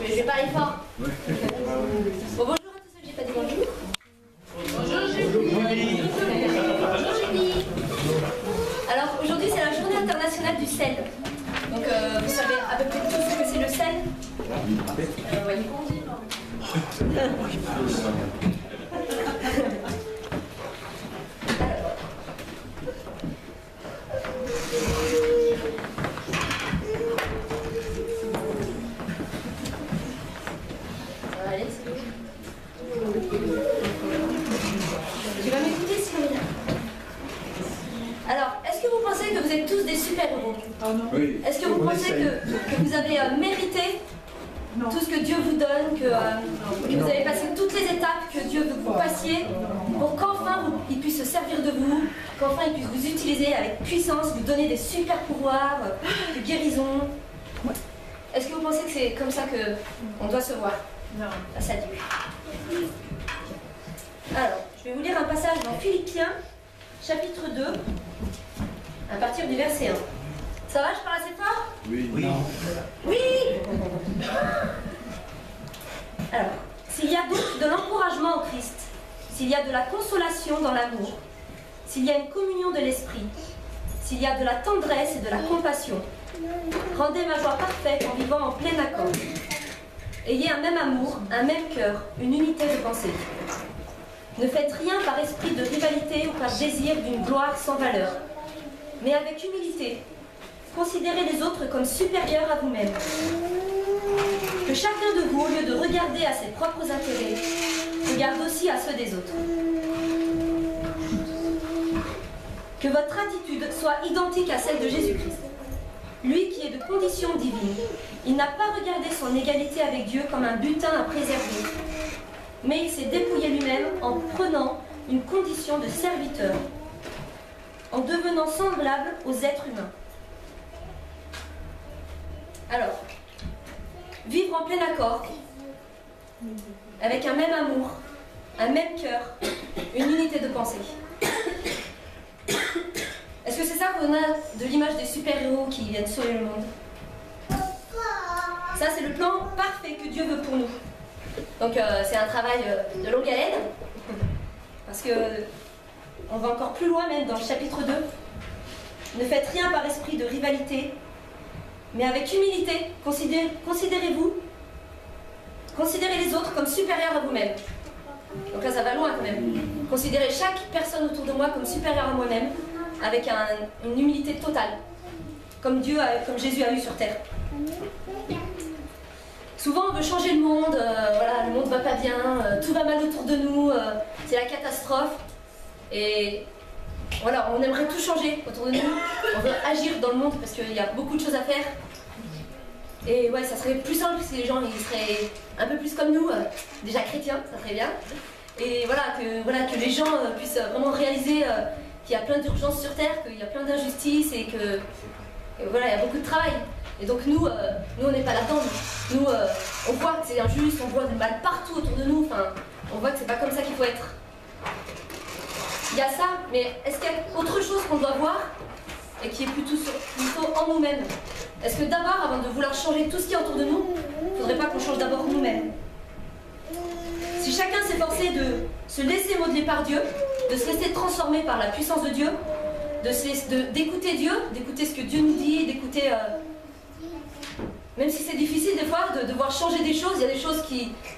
je vais parler fort. Bon, bonjour à tous ceux que j'ai pas dit bonjour. Bonjour Julie. Bonjour Julie. Alors aujourd'hui c'est la journée internationale du sel. Donc vous savez à peu près tous ce que c'est le sel. Voyez comment on dit. Tu vas m'écouter, Cyril. Alors, est-ce que vous pensez que vous êtes tous des super-héros? Oui. Est-ce que vous pensez que vous avez mérité tout ce que Dieu vous donne, que vous avez passé toutes les étapes que Dieu veut que vous passiez pour qu'enfin il puisse se servir de vous, qu'enfin il puisse vous utiliser avec puissance, vous donner des super-pouvoirs, de guérison? Est-ce que vous pensez que c'est comme ça qu'on doit se voir? Non. Face à Dieu. Alors, je vais vous lire un passage dans Philippiens, chapitre 2, à partir du verset 1. Ça va, je parle assez fort? Oui. Oui. Alors, s'il y a donc de l'encouragement en Christ, s'il y a de la consolation dans l'amour, s'il y a une communion de l'esprit, s'il y a de la tendresse et de la compassion, rendez ma joie parfaite en vivant en plein accord. Ayez un même amour, un même cœur, une unité de pensée. Ne faites rien par esprit de rivalité ou par désir d'une gloire sans valeur, mais avec humilité, considérez les autres comme supérieurs à vous-même. Que chacun de vous, au lieu de regarder à ses propres intérêts, regarde aussi à ceux des autres. Que votre attitude soit identique à celle de Jésus-Christ. Lui qui est de condition divine, il n'a pas regardé son égalité avec Dieu comme un butin à préserver, mais il s'est dépouillé lui-même en prenant une condition de serviteur, en devenant semblable aux êtres humains. Alors, vivre en plein accord, avec un même amour, un même cœur, une unité de pensée. Est-ce que c'est ça qu'on a de l'image des super-héros qui viennent sauver le monde? Ça, c'est le plan parfait que Dieu veut pour nous. Donc, c'est un travail de longue haleine, parce que on va encore plus loin même dans le chapitre 2. Ne faites rien par esprit de rivalité, mais avec humilité, considérez-vous, considérez les autres comme supérieurs à vous-même. Donc là, ça va loin quand même. Considérez chaque personne autour de moi comme supérieure à moi-même, avec une humilité totale, comme Jésus a eu sur terre. Souvent on veut changer le monde, voilà, le monde va pas bien, tout va mal autour de nous, c'est la catastrophe. Et voilà, on aimerait tout changer autour de nous, on veut agir dans le monde parce qu'il y a beaucoup de choses à faire. Et ouais, ça serait plus simple si les gens ils seraient un peu plus comme nous, déjà chrétiens, ça serait bien. Et voilà, que les gens puissent vraiment réaliser qu'il y a plein d'urgences sur Terre, qu'il y a plein d'injustices et que voilà, il y a beaucoup de travail. Et donc nous on n'est pas là-dedans. Nous, on voit que c'est injuste, on voit du mal partout autour de nous. Enfin, on voit que c'est pas comme ça qu'il faut être. Il y a ça, mais est-ce qu'il y a autre chose qu'on doit voir et qui est plutôt en nous-mêmes? Est-ce que d'abord, avant de vouloir changer tout ce qui est autour de nous, il ne faudrait pas qu'on change d'abord nous-mêmes? Si chacun s'efforçait de se laisser modeler par Dieu, de se laisser transformer par la puissance de Dieu, d'écouter Dieu, d'écouter ce que Dieu nous dit, d'écouter... même si c'est difficile des fois de devoir changer des choses, il y a des choses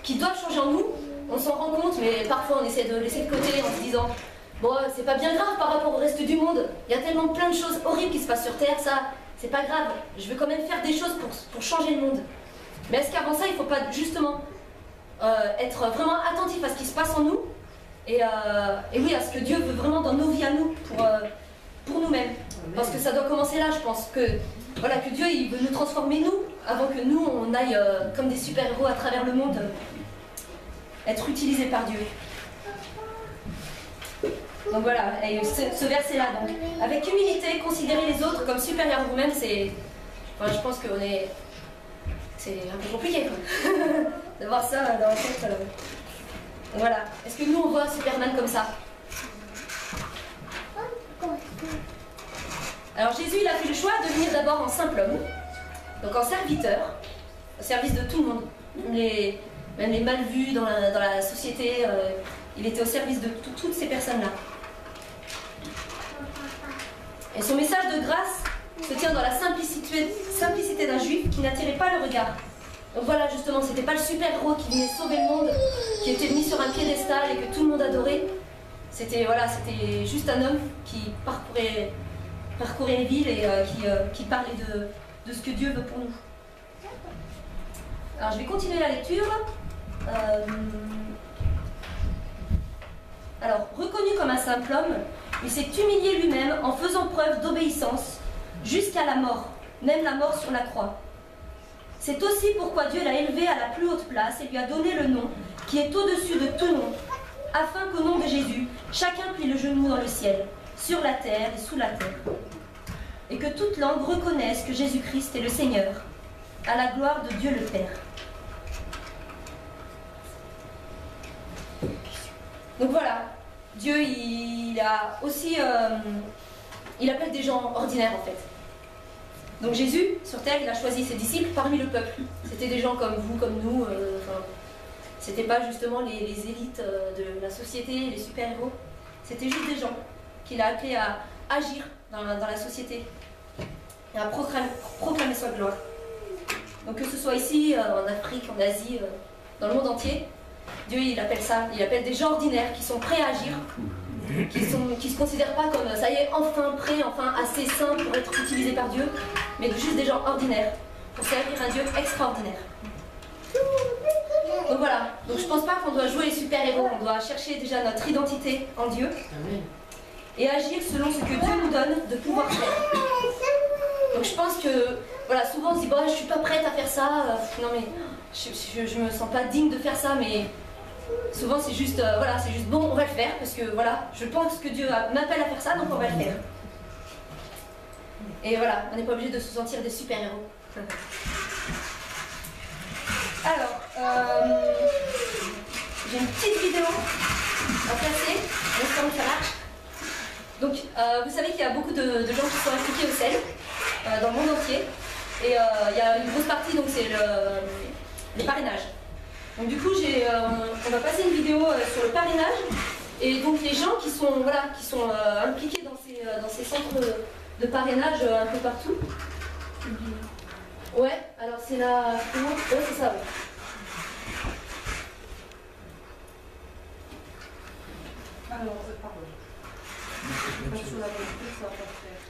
qui doivent changer en nous, on s'en rend compte, mais parfois on essaie de laisser de côté en se disant bon, c'est pas bien grave par rapport au reste du monde, il y a tellement plein de choses horribles qui se passent sur Terre, ça, c'est pas grave, je vais quand même faire des choses pour changer le monde. Mais est-ce qu'avant ça, il faut pas justement être vraiment attentif à ce qui se passe en nous et oui, à ce que Dieu veut vraiment dans nos vies à nous, pour nous-mêmes. Parce que ça doit commencer là, je pense, que Dieu il veut nous transformer nous, avant que nous on aille comme des super-héros à travers le monde, être utilisés par Dieu. Donc voilà, et ce verset-là, donc, avec humilité, considérer les autres comme supérieurs à vous-même, c'est... Enfin, je pense que c'est un peu compliqué, quoi, de voir ça dans la tête. Voilà. Est-ce que nous, on voit Superman comme ça? Alors Jésus, il a fait le choix de venir d'abord en simple homme, donc en serviteur, au service de tout le monde. même les mal vus dans la société. Il était au service de toutes ces personnes-là. Et son message de grâce se tient dans la simplicité d'un juif qui n'attirait pas le regard. Donc voilà, justement, c'était pas le super-héros qui venait sauver le monde, qui était mis sur un piédestal et que tout le monde adorait. C'était juste un homme qui parcourait les villes et qui parlait de ce que Dieu veut pour nous. Alors je vais continuer la lecture. Alors, reconnu comme un simple homme, il s'est humilié lui-même en faisant preuve d'obéissance jusqu'à la mort, même la mort sur la croix. C'est aussi pourquoi Dieu l'a élevé à la plus haute place et lui a donné le nom qui est au-dessus de tout nom, afin qu'au nom de Jésus, chacun plie le genou dans le ciel, sur la terre et sous la terre, et que toute langue reconnaisse que Jésus-Christ est le Seigneur, à la gloire de Dieu le Père. Donc voilà, Dieu il a aussi, il appelle des gens ordinaires en fait. Donc Jésus, sur terre, il a choisi ses disciples parmi le peuple. C'était des gens comme vous, comme nous. C'était pas justement les élites de la société, les super-héros. C'était juste des gens qu'il a appelés à agir dans la société et à proclamer sa gloire. Donc que ce soit ici, en Afrique, en Asie, dans le monde entier, Dieu il appelle des gens ordinaires qui sont prêts à agir, qui se considèrent pas comme ça y est, enfin prêts, enfin assez saints pour être utilisés par Dieu, mais juste des gens ordinaires pour servir un Dieu extraordinaire. Donc voilà, donc je pense pas qu'on doit jouer les super-héros, on doit chercher déjà notre identité en Dieu et agir selon ce que Dieu nous donne de pouvoir faire. Donc je pense que, voilà, souvent on se dit bon, je suis pas prête à faire ça, non mais je me sens pas digne de faire ça, mais souvent c'est juste, voilà, c'est juste bon, on va le faire parce que voilà, je pense que Dieu m'appelle à faire ça, donc on va le faire. Et voilà, on n'est pas obligé de se sentir des super-héros. Alors, j'ai une petite vidéo à placer, j'espère que ça marche. Donc, vous savez qu'il y a beaucoup de gens qui sont impliqués au sel, dans le monde entier. Et il y a une grosse partie, donc c'est le parrainage. Donc du coup, on va passer une vidéo sur le parrainage. Et donc les gens qui sont impliqués dans ces centres de parrainage un peu partout. Ouais, alors c'est la... Ouais, c'est ça, ouais. Alors, pardon. Pas sur la volonté, ça va pas faire.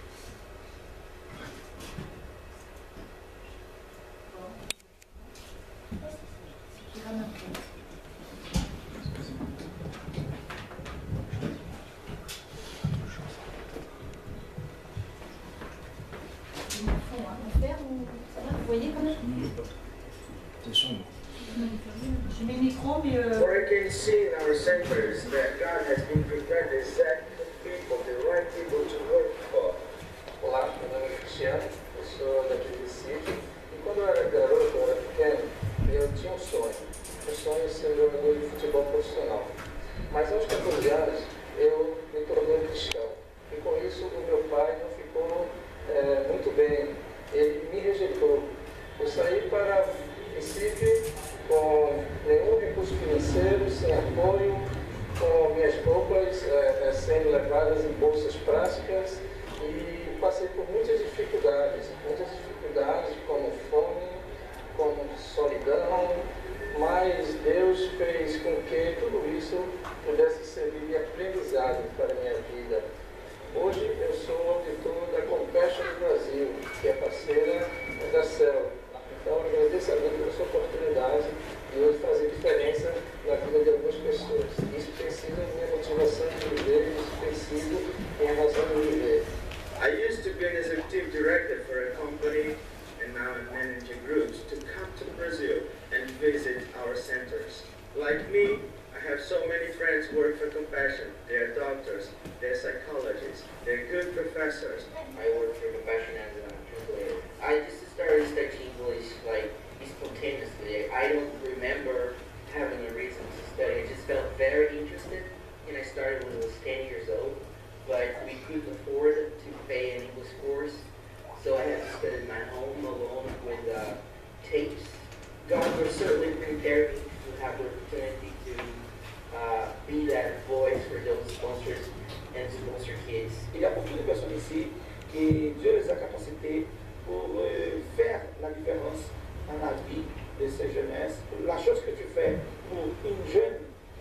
Vous voyez quand même? J'ai mis le micro, mais... For I can see in our centers that God has been prepared the exact people, the right people to work for. Olá, meu nome é Cristiano, eu sou daqui do Recife. E quando eu era garoto, eu era pequeno, eu tinha um sonho. O sonho de ser jogador de futebol profissional. Mas aos 14 anos, eu me tornei cristão. E com isso, o meu pai não ficou muito bem. Ele me rejeitou. Eu saí para Recife com nenhum recurso financeiro, sem apoio, com minhas roupas sendo levadas em bolsas plásticas e passei por muitas dificuldades como fome, como solidão, mas Deus fez com que tudo isso pudesse servir de aprendizado para a minha vida. Hoje eu sou auditor da Compassion do Brasil, que é parceira da CEL. Então agradeço a Deus por essa oportunidade de hoje fazer diferença na vida de algumas pessoas. Isso tem sido a minha motivação de viver, isso tem sido minha razão de viver. I used to be an executive director for a company and now I'm managing groups to come to Brazil and visit our centers. Like me, I have so many friends who work for Compassion. They're doctors, they're psychologists, they're good professors. I work for Compassion as a translator. I just started studying English like spontaneously. I don't remember having a reason to study. I just felt very interested, and I started when I was 10 years old. But we couldn't afford to pay an English course, so I had to study at my home alone with tapes God will certainly prepare me to have the opportunity to be that voice for those sponsors and sponsor kids. Il y a beaucoup de personnes ici qui Dieu les a capacités pour faire la différence dans la vie de ces jeunesses. La chose que tu fais pour une jeune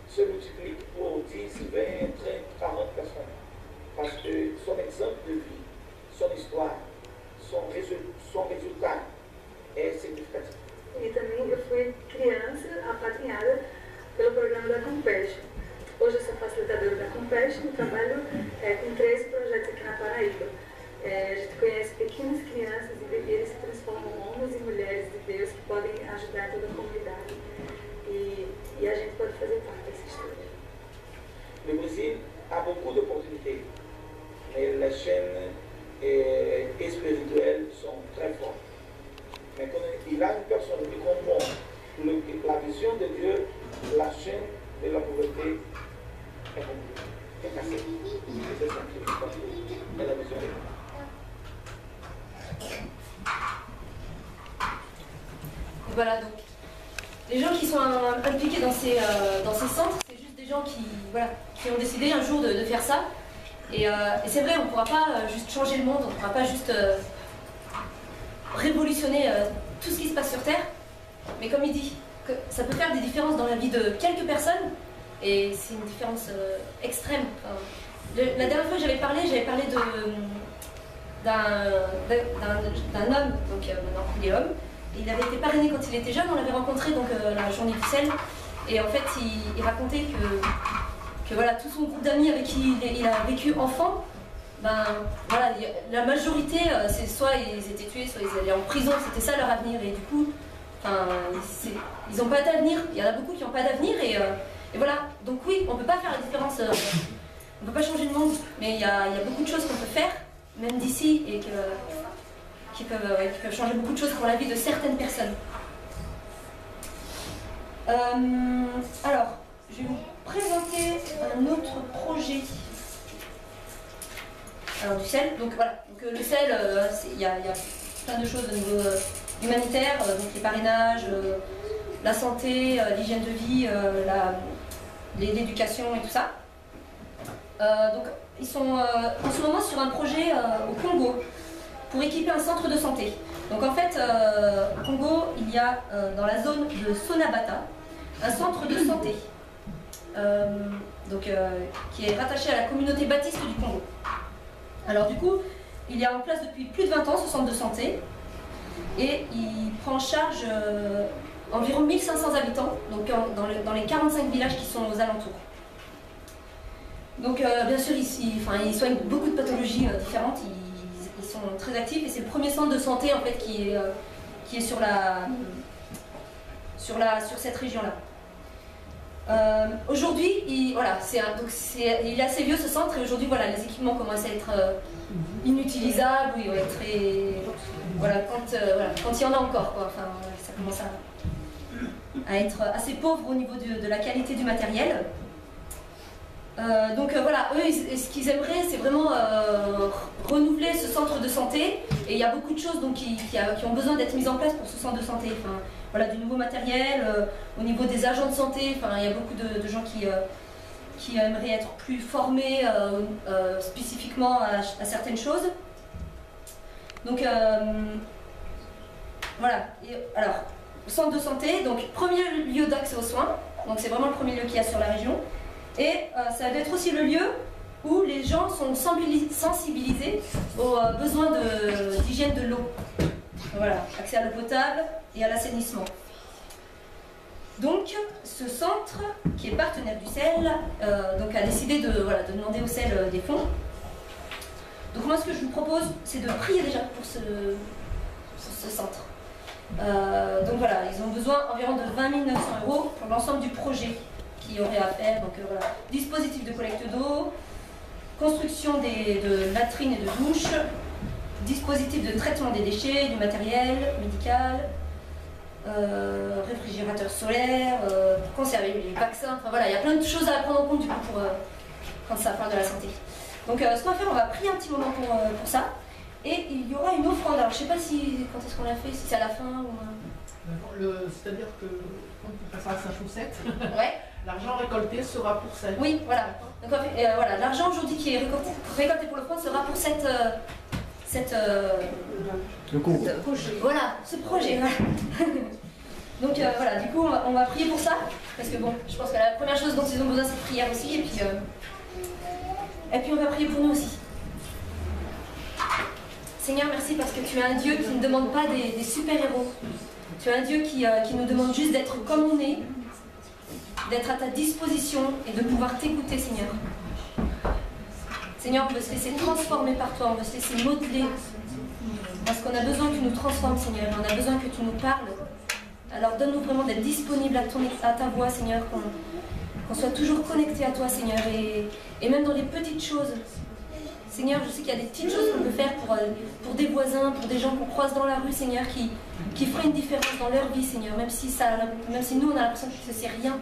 se multiplie pour 10, 20, 30, 40 personnes. Parce que son exemple de vie, son histoire, son résultat é significativo. E também eu fui criança apadrinhada pelo programa da Compassion. Hoje eu sou facilitadora da Compassion e trabalho com 3 projetos aqui na Paraíba. A gente conhece pequenas crianças e eles se transformam em homens e mulheres de Deus que podem ajudar toda a comunidade. E a gente pode fazer parte dessa história. Le Brésil a beaucoup d'opportunités, mais les chaînes spirituelles sont très fortes. Mais quand il a une personne qui comprend la vision de Dieu, la chaîne de la pauvreté est cassée. C'est ça qui est la vision de Dieu. Voilà, donc les gens qui sont impliqués dans ces centres, c'est juste des gens qui ont décidé un jour de faire ça. Et c'est vrai, on ne pourra pas juste changer le monde, on ne pourra pas juste révolutionner tout ce qui se passe sur Terre. Mais comme il dit, que ça peut faire des différences dans la vie de quelques personnes, et c'est une différence extrême. Enfin, la dernière fois que j'avais parlé d'un homme, donc maintenant il est homme. Il avait été parrainé quand il était jeune, on l'avait rencontré donc la journée du sel, et en fait il racontait que voilà, tout son groupe d'amis avec qui il a vécu enfant, ben voilà, la majorité c'est soit ils étaient tués, soit ils allaient en prison, c'était ça leur avenir, et du coup enfin, ils n'ont pas d'avenir, il y en a beaucoup qui n'ont pas d'avenir, et voilà, donc oui, on ne peut pas faire la différence, on ne peut pas changer le monde, mais il y a beaucoup de choses qu'on peut faire, même d'ici, et qui peuvent changer beaucoup de choses pour la vie de certaines personnes. Alors, je vais vous présenter un autre projet. Alors, du sel, donc voilà, donc, le sel, il y a plein de choses au niveau humanitaire, donc les parrainages, la santé, l'hygiène de vie, l'éducation et tout ça. Donc, ils sont en ce moment sur un projet au Congo, pour équiper un centre de santé. Donc en fait, au Congo, il y a dans la zone de Sonabata un centre de santé qui est rattaché à la communauté baptiste du Congo. Alors du coup, il est en place depuis plus de 20 ans ce centre de santé, et il prend en charge environ 1500 habitants, donc dans les 45 villages qui sont aux alentours. Donc bien sûr, ils soignent beaucoup de pathologies différentes. Ils sont très actifs, et c'est le premier centre de santé en fait qui est sur cette région-là. Aujourd'hui, il est assez vieux ce centre, et aujourd'hui voilà, les équipements commencent à être inutilisables, voilà, quand il y en a encore, quoi. Enfin, ça commence à être assez pauvre au niveau de la qualité du matériel. Donc voilà, eux, ce qu'ils aimeraient, c'est vraiment renouveler ce centre de santé, et il y a beaucoup de choses donc, qui ont besoin d'être mises en place pour ce centre de santé. Enfin, voilà, du nouveau matériel, au niveau des agents de santé, enfin, il y a beaucoup de gens qui aimeraient être plus formés spécifiquement à certaines choses. Donc voilà, alors, centre de santé, donc premier lieu d'accès aux soins, donc c'est vraiment le premier lieu qu'il y a sur la région. Et ça va être aussi le lieu où les gens sont sensibilisés aux besoins d'hygiène de l'eau. Voilà, accès à l'eau potable et à l'assainissement. Donc, ce centre, qui est partenaire du sel, a décidé de demander au sel des fonds. Donc moi, ce que je vous propose, c'est de prier déjà pour ce centre. Donc voilà, ils ont besoin environ de 20 900 € pour l'ensemble du projet qu'il y aurait à faire. Donc voilà, dispositif de collecte d'eau, construction de latrines et de douches, dispositif de traitement des déchets, du matériel médical, réfrigérateur solaire, conserver les vaccins, enfin voilà, il y a plein de choses à prendre en compte du coup pour quand ça parle de la santé. Donc ce qu'on va faire, on va prier un petit moment pour ça, et il y aura une offrande. Alors je sais pas quand est-ce qu'on l'a fait, si c'est à la fin ou... c'est-à-dire que, comme tu passes à Saint-Chaussette, Ouais. l'argent récolté sera pour ça. Oui, voilà. Donc voilà, l'argent aujourd'hui qui est récolté pour le front sera pour le cours. Voilà, ce projet. Voilà. Donc voilà, du coup on va prier pour ça, parce que bon, je pense que la première chose dont ils ont besoin c'est de prière aussi, et puis on va prier pour nous aussi. Seigneur, merci parce que tu es un Dieu qui ne demande pas des super-héros. Tu es un Dieu qui nous demande juste d'être comme on est, d'être à ta disposition et de pouvoir t'écouter, Seigneur. Seigneur, on veut se laisser transformer par toi, on veut se laisser modeler, parce qu'on a besoin que tu nous transformes, Seigneur, et on a besoin que tu nous parles. Alors donne-nous vraiment d'être disponible à ta voix, Seigneur, qu'on soit toujours connecté à toi, Seigneur, et même dans les petites choses. Seigneur, je sais qu'il y a des petites choses qu'on peut faire pour des voisins, pour des gens qu'on croise dans la rue, Seigneur, qui feraient une différence dans leur vie, Seigneur, même si nous, on a l'impression que c'est rien.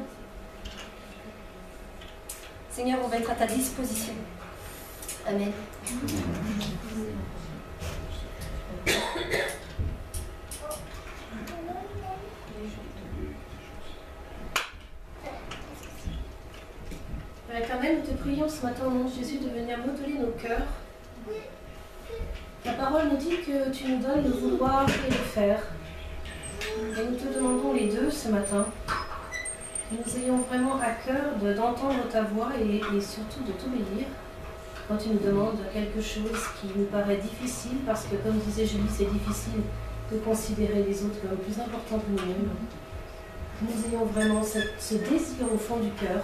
Seigneur, on va être à ta disposition. Amen. Père éternel, nous te prions ce matin au nom de Jésus de venir modeler nos cœurs. Ta parole nous dit que tu nous donnes le vouloir et le faire. Et nous te demandons les deux ce matin. Que nous ayons vraiment à cœur d'entendre ta voix et surtout de t'obéir quand tu nous demandes quelque chose qui nous paraît difficile, parce que comme disait Julie, c'est difficile de considérer les autres comme plus importants que nous-mêmes. Que nous ayons vraiment ce désir au fond du cœur.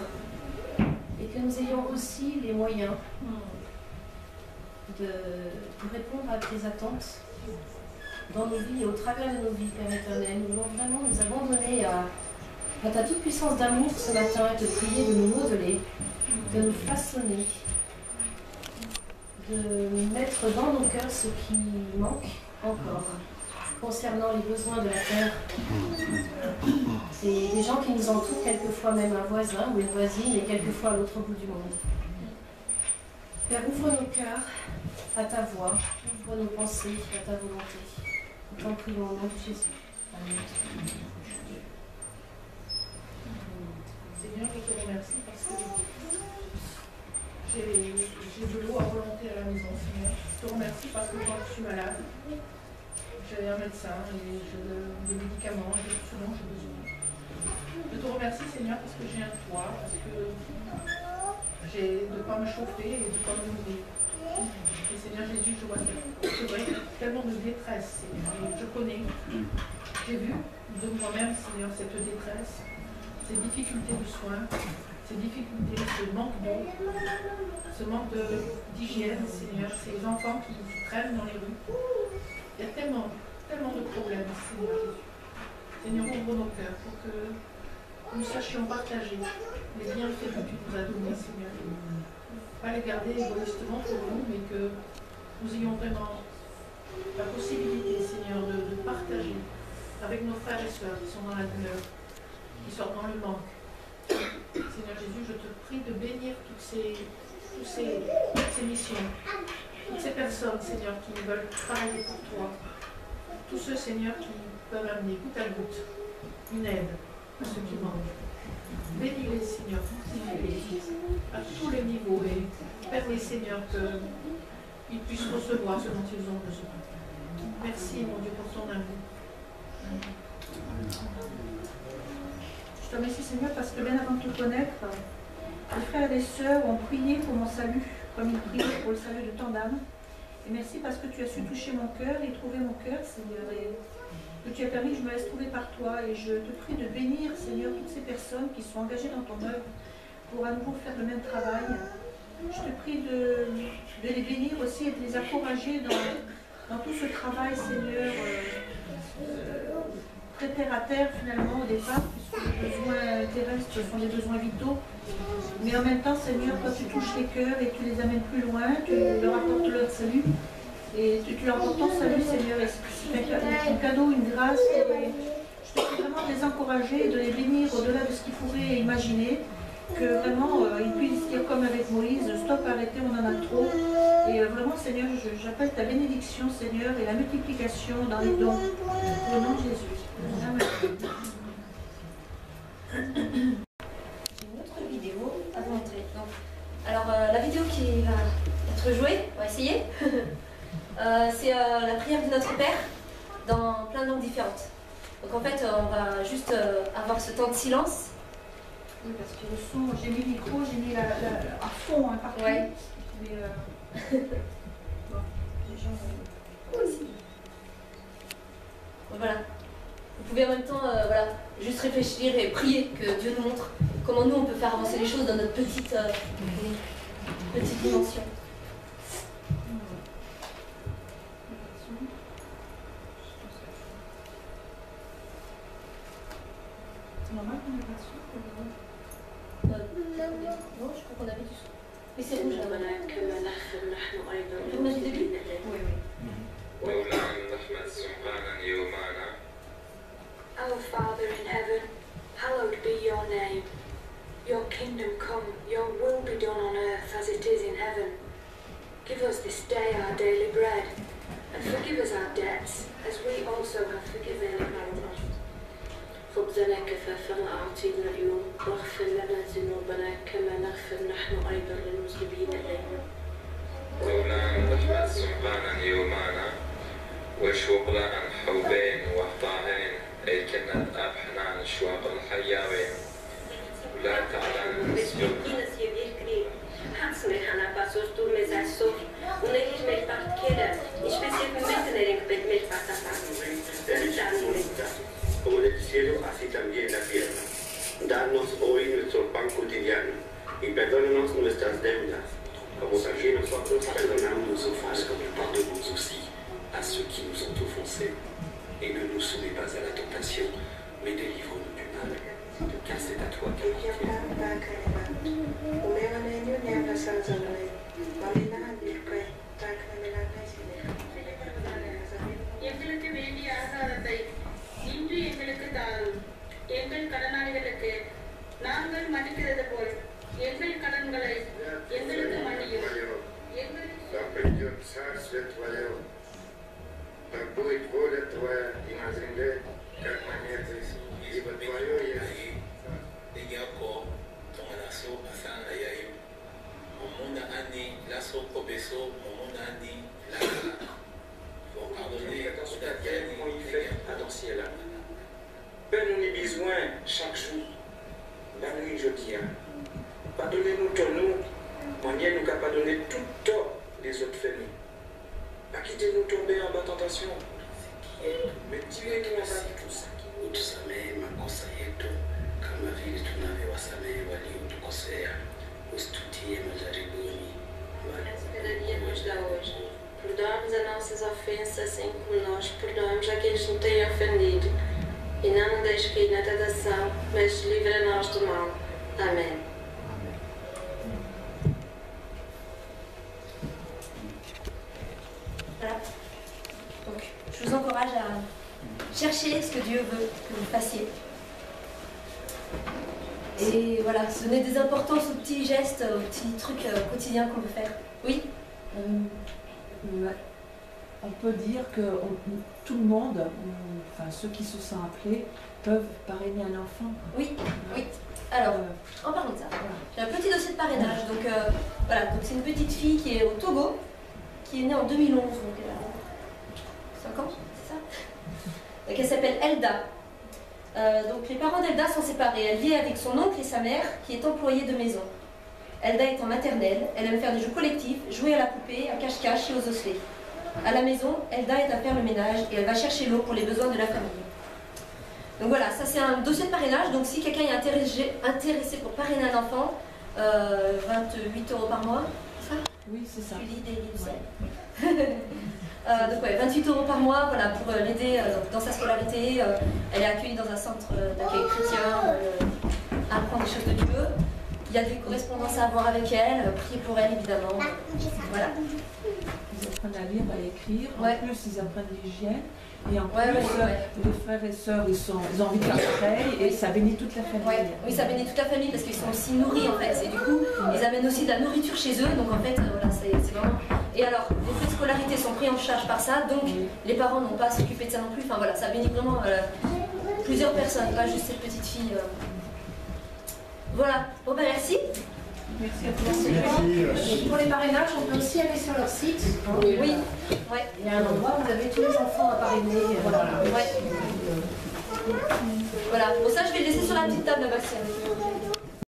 Et que nous ayons aussi les moyens de répondre à tes attentes dans nos vies et au travers de nos vies, Père éternel. Nous voulons vraiment nous abandonner à ta toute puissance d'amour ce matin et te prier de nous modeler, de nous façonner, de mettre dans nos cœurs ce qui manque encore concernant les besoins de la terre. C'est des gens qui nous entourent, quelquefois même un voisin ou une voisine, et quelquefois à l'autre bout du monde. Père, ouvre nos cœurs à ta voix, ouvre nos pensées à ta volonté. Nous t'en prions au nom de Jésus. Amen. Seigneur, je te remercie parce que j'ai de l'eau à volonté à la maison, Seigneur. Je te remercie parce que quand je suis malade, j'ai un médecin et j'ai des médicaments et tout ce dont j'ai besoin. Je te remercie, Seigneur, parce que j'ai un toit, parce que j'ai de quoi me chauffer et de quoi me nourrir. Et Seigneur Jésus, je vois tellement de détresse, Seigneur. Et je connais, j'ai vu de moi-même, Seigneur, cette détresse, ces difficultés de soins, ces difficultés, ce manque d'eau, ce manque d'hygiène, Seigneur, ces enfants qui traînent dans les rues. Il y a tellement de problèmes, Seigneur Jésus. Seigneur, ouvre nos cœurs pour que nous sachions partager les bienfaits que tu nous as donnés, Seigneur. Pas les garder égoïstement pour nous, mais que nous ayons vraiment la possibilité, Seigneur, de partager avec nos frères et sœurs qui sont dans la douleur, qui sont dans le manque. Seigneur Jésus, je te prie de bénir toutes ces missions, toutes ces personnes, Seigneur, qui veulent travailler pour toi. Tous ceux, Seigneur, qui peuvent amener goutte à goutte une aide à ceux qui manquent. Bénis-les, Seigneur, à tous les niveaux et permets, Seigneur, qu'ils puissent recevoir ce dont ils ont besoin. Merci, mon Dieu, pour ton amour. Je te remercie, Seigneur, parce que bien avant de te connaître, les frères et les sœurs ont prié pour mon salut, comme ils priaient pour le salut de tant d'âmes. Et merci parce que tu as su toucher mon cœur et trouver mon cœur, Seigneur, et que tu as permis que je me laisse trouver par toi. Et je te prie de bénir, Seigneur, toutes ces personnes qui sont engagées dans ton œuvre pour à nouveau faire le même travail. Je te prie de les bénir aussi et de les encourager dans tout ce travail, Seigneur, très terre à terre finalement au départ, puisque les besoins terrestres sont des besoins vitaux. Mais en même temps, Seigneur, quand tu touches les cœurs et tu les amènes plus loin, tu leur apportes leur salut. Et tu leur apportes ton salut, Seigneur, et c'est un cadeau, une grâce. Et je te prie vraiment de les encourager, de les bénir au-delà de ce qu'ils pourraient imaginer. que vraiment il puisse dire comme avec Moïse, stop, arrêtez, on en a trop. Et vraiment Seigneur, j'appelle ta bénédiction Seigneur et la multiplication dans les dons. Au nom de Jésus. Amen. J'ai une autre vidéo à vous montrer. Donc, alors la vidéo qui va être jouée, on va essayer. C'est la prière de Notre Père dans plein de langues différentes. Donc en fait, on va juste avoir ce temps de silence. Oui, parce que le son, j'ai mis le micro, j'ai mis à fond partout. Ouais. Mais bon, les gens aussi. Donc voilà. Vous pouvez en même temps voilà, juste réfléchir et prier que Dieu nous montre comment nous on peut faire avancer les choses dans notre petite dimension. C'est normal qu'on ait pas de son. Non, je crois qu'on avait du son. Mais c'est rouge là. Oui, oui. Our Father in heaven, hallowed be your name. Your kingdom come, your will be done on earth as it is in heaven. Give us this day our daily bread, and forgive us our debts, as we also have forgiven our debtors. خبزنا كفافنا أعطينا اليوم واغفر لنا ذنوبنا كما نغفر نحن أيضا للمذنبين إلينا. ولا نحمد سبحانا يومنا وشوق لنا حوبين وحطاهين أي كنا أبحنا عن شواق الحياوين ولا تعلم Hansmechana passos tu mesasso, unelis me parquera, especialmente en el pasapano. Como en el cielo, así también en la tierra. Danos hoy nuestro pan cotidiano y perdónanos nuestras deudas, como también nosotros perdonamos nos offenses, comme nous pardonnons aussi à ceux qui nous ont offensés. Et ne nous soumets pas à la tentation, mais délivre-nous du mal, car c'est à toi qu'appartient. எங்களுக்கு வேண்டிய ஆகாரத்தை இன்று எங்களுக்கு தாரும். எங்கள் கடனாளிகளுக்கு நாங்கள் மன்னிக்கிறது போல் எங்கள் கடன்களை எங்களுக்கு மன்னியும். Donne-nous besoin chaque jour. La nuit, je dis, pardonnez-nous ton nous, manière nous qu'à pardonner tout tort des autres familles. Pas quittez-nous tomber en bas tentation. Mais tirez-nous en bas tout ça. Utusamehe makosa yetu kama vile tunavyowasamehe waliotukosea, usitutie majaribuni, bali Cada dia nos dá hoje. Perdoa-nos as nossas ofensas, assim como nós perdoamos a quem nos tem ofendido. E não nos deixes cair na tentação, mas livra-nos do mal. Amém. Voilà. Donc, je vous encourage à chercher ce que Dieu veut que vous fassiez. Et voilà, donner des importances aux petits gestes, aux petits trucs quotidiens qu'on peut faire. Oui. On peut dire que tout le monde, enfin ceux qui se sont appelés, peuvent parrainer un enfant. Oui, oui. Alors, en parlant de ça, j'ai un petit dossier de parrainage. Donc voilà, donc c'est une petite fille qui est au Togo, qui est née en 2011, donc elle a 5 ans, c'est ça? Donc elle s'appelle Elda. Donc les parents d'Elda sont séparés. Elle vit avec son oncle et sa mère, qui est employée de maison. Elda est en maternelle, elle aime faire des jeux collectifs, jouer à la poupée, à cache-cache et aux osselets. À la maison, Elda est à faire le ménage et elle va chercher l'eau pour les besoins de la famille. Donc voilà, ça c'est un dossier de parrainage. Donc si quelqu'un est intéressé pour parrainer un enfant, 28 € par mois, c'est ça? Oui, c'est ça. Donc ouais, 28 € par mois, voilà, pour l'aider dans sa scolarité. Elle est accueillie dans un centre d'accueil chrétien, apprendre des choses de Dieu. Il y a des correspondances à avoir avec elle, prier pour elle évidemment. Voilà. apprennent à lire, à écrire. En Ouais. plus, ils apprennent l'hygiène. Et en Ouais, plus, ouais. les frères et sœurs, ils ont envie de faire pareil et ça bénit toute la famille. Ouais. Oui, ça bénit toute la famille parce qu'ils sont aussi nourris en fait. Et du coup, ils amènent aussi de la nourriture chez eux. Donc en fait, voilà, c'est vraiment. Et alors, les frais de scolarité sont pris en charge par ça. Donc les parents n'ont pas à s'occuper de ça non plus. Enfin voilà, ça bénit vraiment plusieurs personnes, pas juste cette petite fille. Voilà. Bon ben merci. Merci à vous. Pour les parrainages, on peut aussi aller sur leur site. Oui. Ouais. Il y a un endroit où vous avez tous les enfants à parrainer. Voilà. Ouais. Voilà. Bon ça, je vais le laisser sur la petite table là-bas.